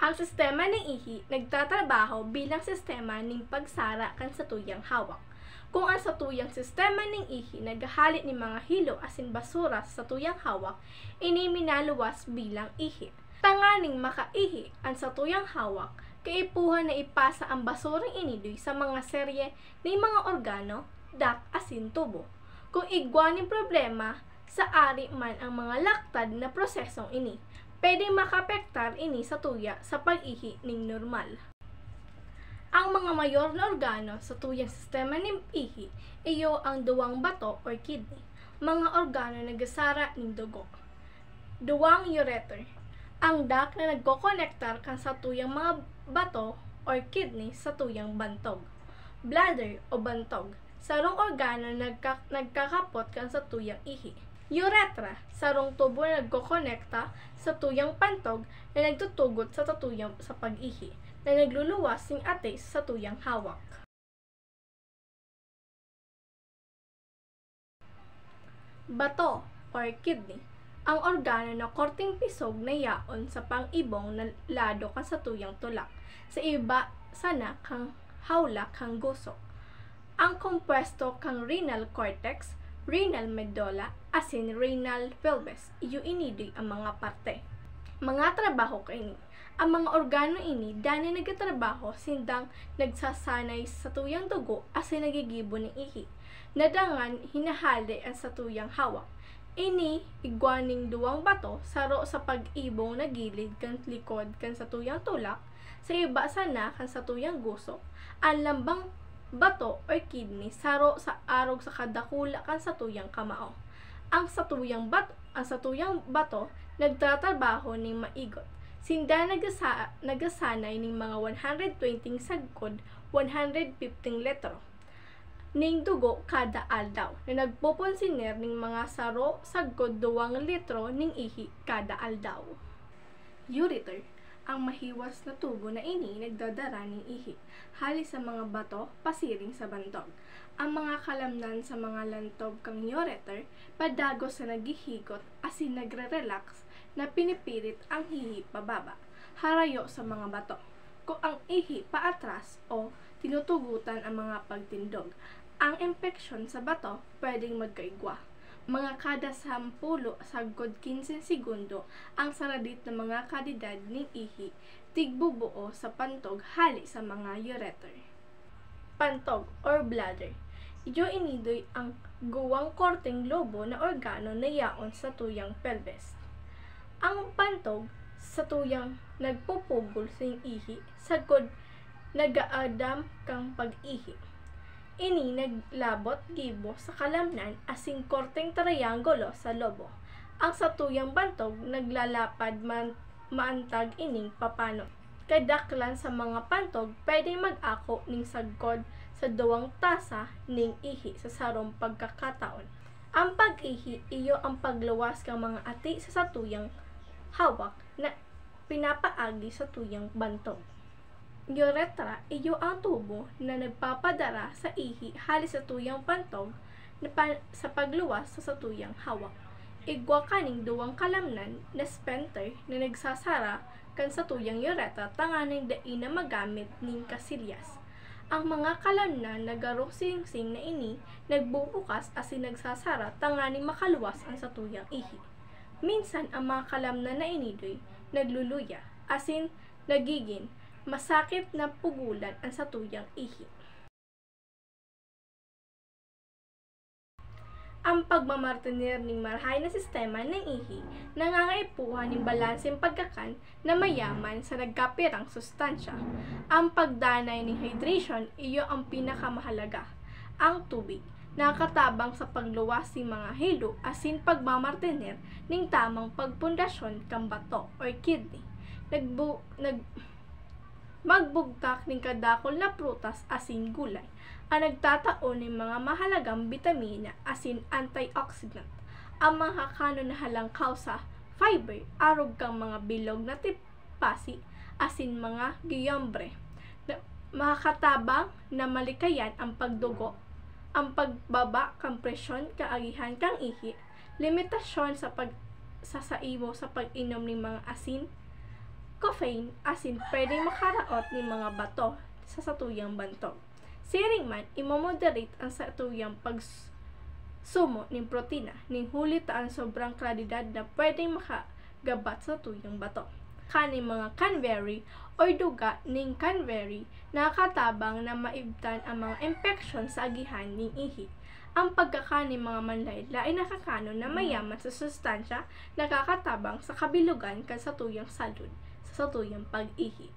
Ang sistema ng ihi nagtatrabaho bilang sistema ng pagsara kan sa tuyang hawak. Kung ang satuyang sistema ng ihi naghahalit ni mga hilo asin basura sa tuyang hawak, ini minaluwas bilang ihi. Tanganing makaihi ang satuyang hawak, kaipuhan na ipasa ang basurang inidoy sa mga serye ng mga organo, dak asin tubo. Kung igwaning problema, sa ari man ang mga laktad na prosesong ini, pwedeng makapektar ini sa tuya sa pag-ihi ng normal. Ang mga mayor na organo sa tuyang sistema ng ihi iyo ang duwang bato or kidney, mga organo na nagasara ng dugo. Duwang ureter, ang dak na nagkokonektar kan sa tuyang mga bato or kidney sa tuyang bantog. Bladder o bantog, sarong organo na nagkakapot kan sa tuyang ihi. Urethra, sarong tubo na nagkokonekta sa tuyang pantog na nagtutugot sa tatuyang sa pag-ihi, na nagluluwas ng atis sa tuyang hawak. Bato or kidney, ang organo na korteng pisog na yaon sa pang-ibong na lado ka sa tuyang tulak, sa iba sana kang hawlak kang guso. Ang kompwesto kang renal cortex, renal medulla, asin renal pelvis, iyo inidoy ang mga parte. Mga trabaho kaini. Ang mga organo ini dani nagatrabaho sindang nagsasanay sa tuyang dugo asin nagigibo ng ihi. Nadangan hinahali ang sa tuyang hawak. Ini igwaning duwang bato saro sa pag-ibong na gilid kan likod kan sa tuyang tulak, sa iba sana kan sa tuyang guso. Ang lambang bato or kidney saro sa arog sa kadakula kan sa tuyang kamao. Ang satuyang bato nagtatrabaho ni maigot. Sinda nagasanay ning mga 120 sagkod 115 litro ning dugo kada aldaw, na nagpuponsiner ning mga saro sagkod 2 litro ning ihi kada aldaw. Ureter, ang mahiwas na tubo na ini nagdadara ning ihi hali sa mga bato pasiring sa bantog. Ang mga kalamnan sa mga lantog kang ureter padagos sa naghihigot asin nagre-relax na pinipilit ang ihi pababa, harayo sa mga bato. Kung ang ihi paatras o tinutugutan ang mga pagtindog, ang impeksyon sa bato pwedeng magkaigwa. Mga kada 10 sagkod 15 segundo ang saradit ng mga kadidad ng ihi tigbubuo sa pantog hali sa mga ureter. Pantog or bladder, iyo inidoy ang guwang korteng lobo na organo na yaon sa tuyang pelvis. Ang pantog sa tuyang nagpupugol sa ihi sagkod nagaadam kang pag-ihi. Ini naglabot gibo sa kalamnan asing korteng triangulo sa lobo. Ang sa tuyang bantog naglalapad maantag ining papano. Kadaklan sa mga pantog pwedeng mag-ako ning sagkod sa 2 tasa ning ihi sa sarong pagkakataon. Ang pag-ihi iyo ang pagluwas kang mga ati sa satuyang hawak na pinapaagi sa tuyang bantog. Uretra iyo ang tubo na nagpapadara sa ihi hali sa tuyang pantog sa pagluwas sa satuyang hawak. Igwa kaning 2 kalamnan na sphincter na nagsasara kan sa tuyang uretra tanganing dai na magamit ning kasilyas. Ang mga kalamnan na garok-singsing na ini nagbubukas asin nagsasara tanganing makaluwas ang sa tuyang ihi. Minsan ang mga kalamnan na inidoy nagluluya asin nagiging masakit na pugulan ang sa tuyang ihi. Ang pagmamartiner ng marahay na sistema ng ihi nangangaipuhan ng balanseng pagkakan na mayaman sa nagkapirang sustansya. Ang pagdanay ng hydration iyo ang pinakamahalaga. Ang tubig nakatabang sa pagluwas ng mga hilo asin pagmamartiner ng tamang pagpundasyon kang bato or kidney. Magbugtak ng kadakol na prutas asin gulay ang nagtataon ng mga mahalagang bitamina asin antioxidant. Ang mga kanunahalang kausa, fiber, arog kang mga bilog na tipasi asin mga giyombre. Makakatabang na malikayan ang pagdugo, ang pagbaba kang presyon kaagihan kang ihi, limitasyon sa pagsasaimo sa pag-inom ng mga asin Caffeine, asin, pwedeng makaraot ng mga bato sa satuyang bantog. Siring man, imomoderate ang satuyang pagsumo ng protina, ning huli taan sobrang kalidad na pwedeng makagabat sa satuyang bato. Kaning mga canberry o duga ning canberry nakakatabang na maibtan ang mga infeksyon sa agihan ning ihi. Ang pagkakaning mga manlay lain nakakano na mayaman sa sustansya nakakatabang sa kabilugan kan sa tuyang salud sa satuyang pag-ihi.